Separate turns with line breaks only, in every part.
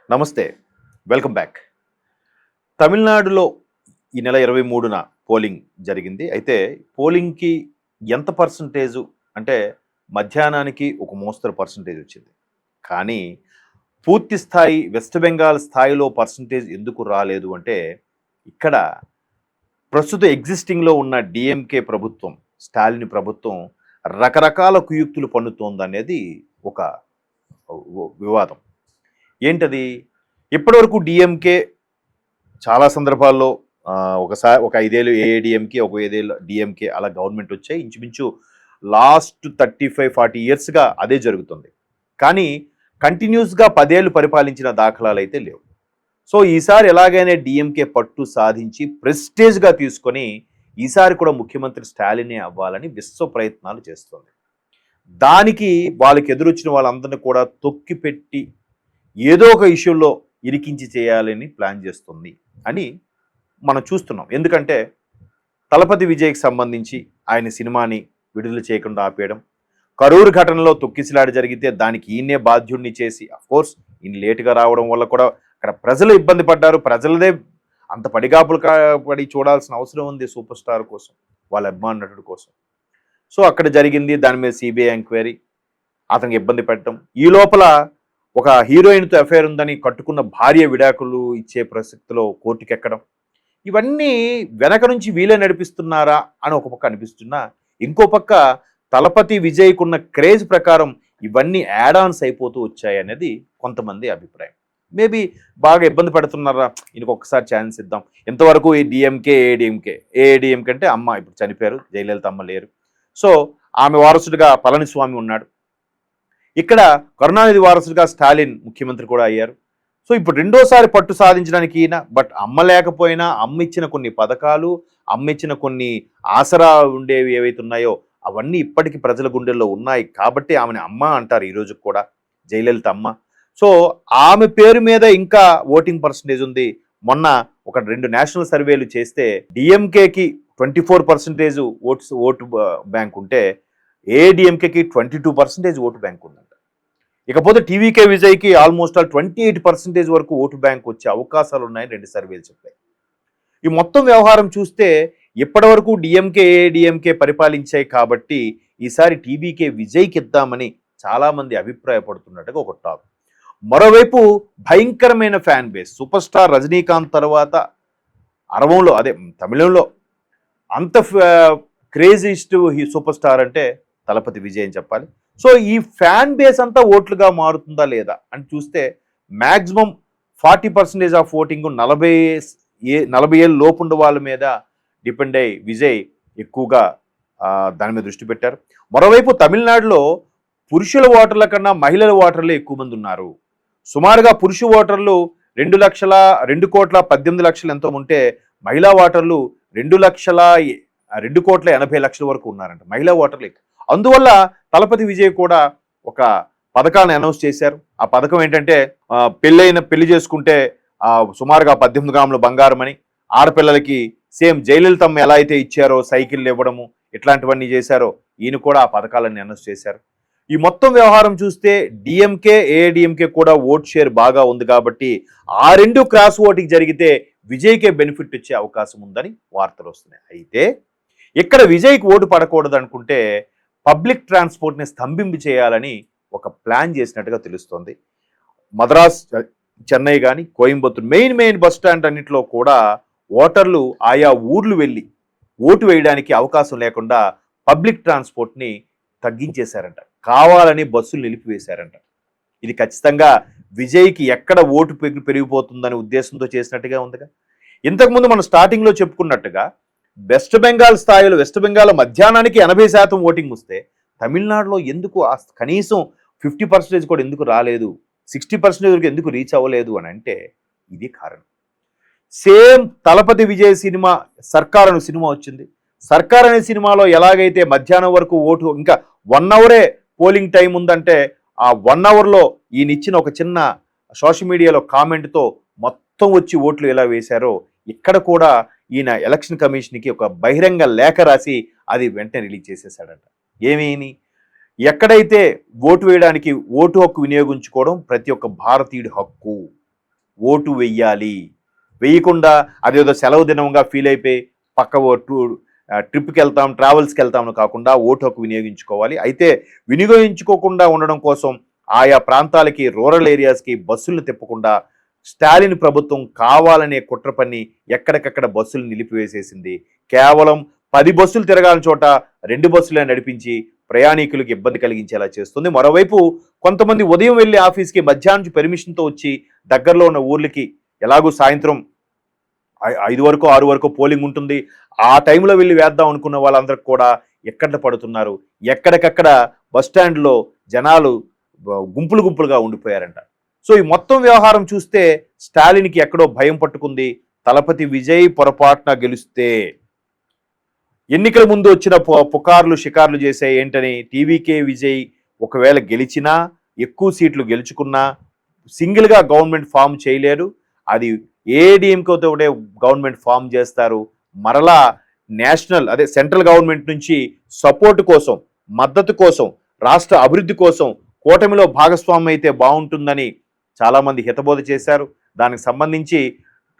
నమస్తే. Welcome back. తమిళనాడులో ఈ నెల 23న పోలింగ్ జరిగింది. అయితే పోలింగ్‌కి ఎంత పర్సెంటేజు అంటే మధ్యాహ్నానికి ఒక మోస్తరు పర్సెంటేజ్ వచ్చింది. కానీ పూర్తి స్థాయి వెస్ట్ బెంగాల్ స్థాయిలో పర్సెంటేజ్ ఎందుకు రాలేదు అంటే ఇక్కడ ప్రస్తుత ఎగ్జిస్టింగ్‌లో ఉన్న డీఎంకే ప్రభుత్వం, స్టాలిన్ ప్రభుత్వం రకరకాల కుయుక్తులు పన్నుతోందనేది ఒక వివాదం. ఏంటది? ఇప్పటివరకు డీఎంకే చాలా సందర్భాల్లో ఒక 5 ఏళ్ళు ఏఐడీఎంకే, ఒక 5 ఏళ్ళు డీఎంకే అలా గవర్నమెంట్ వచ్చాయి. ఇంచుమించు లాస్ట్ 35, 40 ఇయర్స్‌గా అదే జరుగుతుంది. కానీ కంటిన్యూస్‌గా 10 ఏళ్ళు పరిపాలించిన దాఖలాలైతే లేవు. సో ఈసారి ఎలాగైనా డీఎంకే పట్టు సాధించి ప్రెస్టేజ్‌గా తీసుకొని ఈసారి కూడా ముఖ్యమంత్రి స్టాలినే అవ్వాలని విశ్వ ప్రయత్నాలు చేస్తోంది. దానికి వాళ్ళకి ఎదురొచ్చిన వాళ్ళందరినీ కూడా తొక్కిపెట్టి ఏదో ఒక ఇష్యూలో ఇరికించి చేయాలని ప్లాన్ చేస్తుంది అని మనం చూస్తున్నాం. ఎందుకంటే తలపతి విజయ్కి సంబంధించి ఆయన సినిమాని విడుదల చేయకుండా ఆపేయడం, కరూరు ఘటనలో తొక్కిసలాట జరిగితే దానికి ఈయన్నే బాధ్యుడిని చేసి, అఫ్కోర్స్ ఈయన లేటుగా రావడం వల్ల కూడా అక్కడ ప్రజలు ఇబ్బంది పడ్డారు. ప్రజలదే అంత పడిగాపులు పడి చూడాల్సిన అవసరం ఉంది సూపర్ స్టార్ కోసం, వాళ్ళ అభిమాన నటుడి కోసం. సో అక్కడ జరిగింది, దాని మీద సిబిఐ ఎంక్వైరీ, అతనికి ఇబ్బంది పెట్టడం. ఈ లోపల ఒక హీరోయిన్తో అఫైర్ ఉందని కట్టుకున్న భార్య విడాకులు ఇచ్చే ప్రసక్తిలో కోర్టుకెక్కడం, ఇవన్నీ వెనక నుంచి వీలే నడిపిస్తున్నారా అని ఒక పక్క అనిపిస్తున్నా, ఇంకో పక్క తలపతి విజయ్కున్న క్రేజ్ ప్రకారం ఇవన్నీ యాడ్ ఆన్స్ అయిపోతూ వచ్చాయి అనేది కొంతమంది అభిప్రాయం. మేబీ బాగా ఇబ్బంది పడుతున్నారా, ఈయనకు ఒక్కసారి ఛాన్స్ ఇద్దాం. ఇంతవరకు ఈ డిఎంకే ఏఐడిఎంకే అంటే అమ్మ ఇప్పుడు చనిపోయారు, జయలలిత అమ్మ లేరు. సో ఆమె వారసుడిగా పళనిస్వామి ఉన్నాడు. ఇక్కడ కరుణానిధి వారసుడిగా స్టాలిన్ ముఖ్యమంత్రి కూడా అయ్యారు. సో ఇప్పుడు రెండోసారి పట్టు సాధించడానికి ఈయన, బట్ అమ్మ లేకపోయినా అమ్మ ఇచ్చిన కొన్ని పథకాలు, అమ్మ ఇచ్చిన కొన్ని ఆసరా ఉండేవి ఏవైతే ఉన్నాయో అవన్నీ ఇప్పటికీ ప్రజల గుండెల్లో ఉన్నాయి. కాబట్టి ఆమెను అమ్మ అంటారు ఈరోజు కూడా, జయలలిత అమ్మ. సో ఆమె పేరు మీద ఇంకా ఓటింగ్ పర్సంటేజ్ ఉంది. మొన్న ఒక 2 నేషనల్ సర్వేలు చేస్తే డిఎంకేకి 24% ఓటు బ్యాంక్ ఉంటే ఏఐడిఎంకేకి 22% ఓటు బ్యాంక్ ఉందంట. ఇకపోతే టీవీకే విజయ్కి ఆల్మోస్ట్ 28% వరకు ఓటు బ్యాంక్ వచ్చే అవకాశాలు ఉన్నాయని 2 సర్వేలు చెప్పాయి. ఈ మొత్తం వ్యవహారం చూస్తే ఇప్పటి వరకు డిఎంకే ఏఐడిఎంకే పరిపాలించాయి కాబట్టి ఈసారి టీవీకే విజయ్కి ఇద్దామని చాలామంది అభిప్రాయపడుతున్నట్టుగా ఒక టాక్. మరోవైపు భయంకరమైన fan base, super star Rajinikanth తర్వాత అరవంలో అదే తమిళంలో అంత క్రేజీస్ట్ సూపర్ స్టార్ అంటే తలపతి విజయ్ అని చెప్పాలి. సో ఈ ఫ్యాన్ బేస్ అంతా ఓట్లుగా మారుతుందా లేదా అని చూస్తే మ్యాక్సిమం 40% ఆఫ్ ఓటింగ్ 40 ఏళ్ళు లోపుండే వాళ్ళ మీద డిపెండ్ అయ్యి విజయ్ ఎక్కువగా దాని మీద దృష్టి పెట్టారు. మరోవైపు తమిళనాడులో పురుషుల ఓటర్ల కన్నా మహిళల ఓటర్లే ఎక్కువ మంది ఉన్నారు. సుమారుగా పురుష ఓటర్లు 2,18,00,000 ఎంతో ఉంటే మహిళా ఓటర్లు 2,80,00,000 వరకు ఉన్నారంట మహిళా ఓటర్లు. అందువల్ల తలపతి విజయ్ కూడా ఒక పథకాన్ని అనౌన్స్ చేశారు. ఆ పథకం ఏంటంటే పెళ్లి చేసుకుంటే సుమారుగా 18 గ్రాముల బంగారం అని, ఆడపిల్లలకి సేమ్ జయలలితమ్మ ఎలా అయితే ఇచ్చారో సైకిళ్ళు ఇవ్వడము, ఇట్లాంటివన్నీ చేశారో ఈయన కూడా ఆ పథకాలన్నీ అనౌన్స్ చేశారు. ఈ మొత్తం వ్యవహారం చూస్తే డిఎంకే ఏఐడిఎంకే కూడా ఓట్ షేర్ బాగా ఉంది కాబట్టి ఆ 2 క్రాస్ ఓటింగ్ జరిగితే విజయ్కే బెనిఫిట్ వచ్చే అవకాశం ఉందని వార్తలు వస్తున్నాయి. అయితే ఇక్కడ విజయ్కి ఓటు పడకూడదు అనుకుంటే పబ్లిక్ ట్రాన్స్పోర్ట్ని స్తంభింపు చేయాలని ఒక ప్లాన్ చేసినట్టుగా తెలుస్తోంది. మద్రాస్, చెన్నై కానీ కోయంబత్తూరు మెయిన్ బస్ స్టాండ్ అన్నింటిలో కూడా ఓటర్లు ఆయా ఊర్లు వెళ్ళి ఓటు వేయడానికి అవకాశం లేకుండా పబ్లిక్ ట్రాన్స్పోర్ట్ని తగ్గించేశారంట. కావాలని బస్సులు నిలిపివేశారంట. ఇది ఖచ్చితంగా విజయ్కి ఎక్కడ ఓటు పెరిగిపోతుందనే ఉద్దేశంతో చేసినట్టుగా ఉందిగా. ఇంతకుముందు మనం స్టార్టింగ్లో చెప్పుకున్నట్టుగా వెస్ట్ బెంగాల్ స్థాయిలో, వెస్ట్ బెంగాల్ మధ్యాహ్నానికి 80% ఓటింగ్ వస్తే తమిళనాడులో ఎందుకు కనీసం 50% కూడా ఎందుకు రాలేదు, 60% వరకు ఎందుకు రీచ్ అవ్వలేదు అని అంటే ఇది కారణం. సేమ్ తలపతి విజయ్ సినిమా సర్కార్ అనే సినిమా వచ్చింది. సర్కార్ అనే సినిమాలో ఎలాగైతే మధ్యాహ్నం వరకు ఓటు ఇంకా 1 అవరే పోలింగ్ టైం ఉందంటే ఆ 1 అవర్లో ఈయన ఇచ్చిన ఒక చిన్న సోషల్ మీడియాలో కామెంట్తో మొత్తం వచ్చి ఓట్లు ఎలా వేశారో ఇక్కడ కూడా ఈయన ఎలక్షన్ కమిషన్కి ఒక బహిరంగ లేఖ రాసి అది వెంటనే రిలీజ్ చేసేసాడంట. ఏమీని ఎక్కడైతే ఓటు వేయడానికి ఓటు హక్కు వినియోగించుకోవడం ప్రతి ఒక్క భారతీయుడి హక్కు, ఓటు వెయ్యాలి. వేయకుండా అదేదో సెలవు దినంగా ఫీల్ అయిపోయి పక్క ట్రిప్కి వెళ్తాం, ట్రావెల్స్కి వెళ్తాం కాకుండా ఓటు హక్కు వినియోగించుకోవాలి. అయితే వినియోగించుకోకుండా ఉండడం కోసం ఆయా ప్రాంతాలకి, రూరల్ ఏరియాస్కి బస్సులను తిప్పకుండా స్టాలిన్ ప్రభుత్వం కావాలనే కుట్ర పన్ని ఎక్కడికక్కడ బస్సులు నిలిపివేసేసింది. కేవలం 10 బస్సులు తిరగాలని చోట 2 బస్సులే నడిపించి ప్రయాణికులకు ఇబ్బంది కలిగించేలా చేస్తుంది. మరోవైపు కొంతమంది ఉదయం వెళ్ళి ఆఫీస్కి మధ్యాహ్నం పర్మిషన్తో వచ్చి దగ్గరలో ఉన్న ఊర్లకి, ఎలాగూ సాయంత్రం 5 వరకు 6 వరకు పోలింగ్ ఉంటుంది, ఆ టైంలో వెళ్ళి వేద్దాం అనుకున్న వాళ్ళందరికి కూడా ఎక్కడ పడుతున్నారు. ఎక్కడికక్కడ బస్టాండ్లో జనాలు గుంపులు గుంపులుగా ఉండిపోయారంట. సో ఈ మొత్తం వ్యవహారం చూస్తే స్టాలిన్కి ఎక్కడో భయం పట్టుకుంది. తలపతి విజయ్ పొరపాటున గెలిస్తే ఎన్నికల ముందు వచ్చిన పుకార్లు షికార్లు చేసే ఏంటని, టీవీకే విజయ్ ఒకవేళ గెలిచినా, ఎక్కువ సీట్లు గెలుచుకున్నా సింగిల్గా గవర్నమెంట్ ఫామ్ చేయలేరు. అది ఏడీఎంకేతో గవర్నమెంట్ ఫామ్ చేస్తారు. మరలా నేషనల్ అదే సెంట్రల్ గవర్నమెంట్ నుంచి సపోర్ట్ కోసం, మద్దతు కోసం, రాష్ట్ర అభివృద్ధి కోసం కూటమిలో భాగస్వామ్యం అయితే బాగుంటుందని చాలామంది హితబోధ చేశారు. దానికి సంబంధించి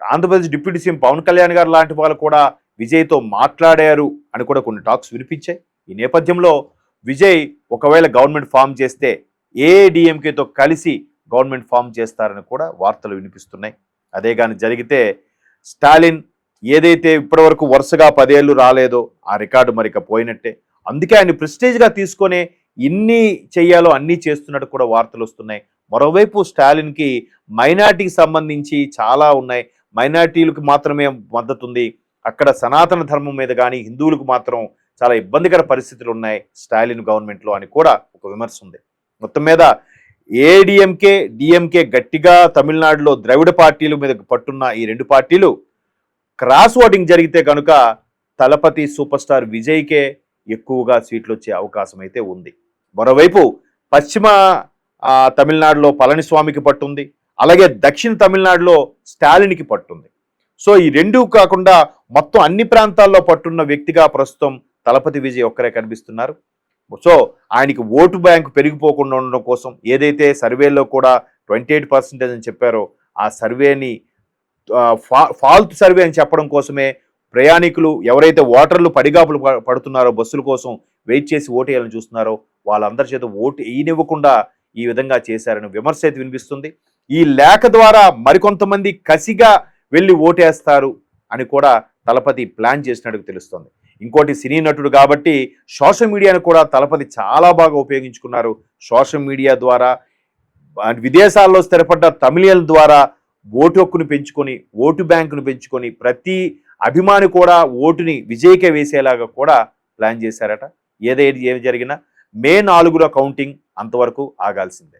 ఆంధ్రప్రదేశ్ డిప్యూటీ సీఎం పవన్ కళ్యాణ్ గారు లాంటి వాళ్ళు కూడా విజయ్తో మాట్లాడారు అని కూడా కొన్ని టాక్స్ వినిపించాయి. ఈ నేపథ్యంలో విజయ్ ఒకవేళ గవర్నమెంట్ ఫామ్ చేస్తే ఏఐడిఎంకేతో కలిసి గవర్నమెంట్ ఫామ్ చేస్తారని కూడా వార్తలు వినిపిస్తున్నాయి. అదే కానీ జరిగితే స్టాలిన్ ఏదైతే ఇప్పటివరకు వరుసగా 10 ఏళ్ళు రాలేదో ఆ రికార్డు మరిక పోయినట్టే. అందుకే ఆయన ప్రెస్టేజ్గా తీసుకొని ఇన్ని చెయ్యాలో అన్నీ చేస్తున్నట్టు కూడా వార్తలు వస్తున్నాయి. మరోవైపు స్టాలిన్కి మైనార్టీకి సంబంధించి చాలా ఉన్నాయి. మైనార్టీలకు మాత్రమే మద్దతు ఉంది. అక్కడ సనాతన ధర్మం మీద కానీ హిందువులకు మాత్రం చాలా ఇబ్బందికర పరిస్థితులు ఉన్నాయి స్టాలిన్ గవర్నమెంట్లో అని కూడా ఒక విమర్శ ఉంది. మొత్తం మీద ఏడీఎంకే, డిఎంకే గట్టిగా తమిళనాడులో ద్రవిడ పార్టీల మీద పట్టున్న ఈ 2 పార్టీలు క్రాస్ ఓటింగ్ జరిగితే కనుక తలపతి సూపర్ స్టార్ విజయ్కే ఎక్కువగా సీట్లు వచ్చే అవకాశం అయితే ఉంది. మరోవైపు పశ్చిమ తమిళనాడులో పళనిస్వామికి పట్టుంది, అలాగే దక్షిణ తమిళనాడులో స్టాలిన్కి పట్టుంది. సో ఈ 2 కాకుండా మొత్తం అన్ని ప్రాంతాల్లో పట్టున్న వ్యక్తిగా ప్రస్తుతం తలపతి విజయ్ ఒక్కరే కనిపిస్తున్నారు. సో ఆయనకి ఓటు బ్యాంకు పెరిగిపోకుండా ఉండడం కోసం ఏదైతే సర్వేలో కూడా 28% అని చెప్పారో ఆ సర్వేని ఫాల్త్ సర్వే అని చెప్పడం కోసమే ప్రయాణికులు ఎవరైతే ఓటర్లు పడిగాపులు పడుతున్నారో బస్సుల కోసం వెయిట్ చేసి ఓటు వేయాలని చూస్తున్నారో వాళ్ళందరి చేత ఓటు వేయనివ్వకుండా ఈ విధంగా చేశారని విమర్శ అయితే వినిపిస్తుంది. ఈ లేఖ ద్వారా మరికొంతమంది కసిగా వెళ్ళి ఓటేస్తారు అని కూడా తలపతి ప్లాన్ చేసినట్టు తెలుస్తుంది. ఇంకోటి సినీ నటుడు కాబట్టి సోషల్ మీడియాను కూడా తలపతి చాలా బాగా ఉపయోగించుకున్నారు. సోషల్ మీడియా ద్వారా విదేశాల్లో స్థిరపడ్డ తమిళియన్ల ద్వారా ఓటు హక్కును పెంచుకొని, ఓటు బ్యాంకును పెంచుకొని ప్రతి అభిమాని కూడా ఓటుని విజయ్కే వేసేలాగా కూడా ప్లాన్ చేశారట. ఏమి జరిగినా మే 4 కౌంటింగ్, అంతవరకు ఆగాల్సిందే.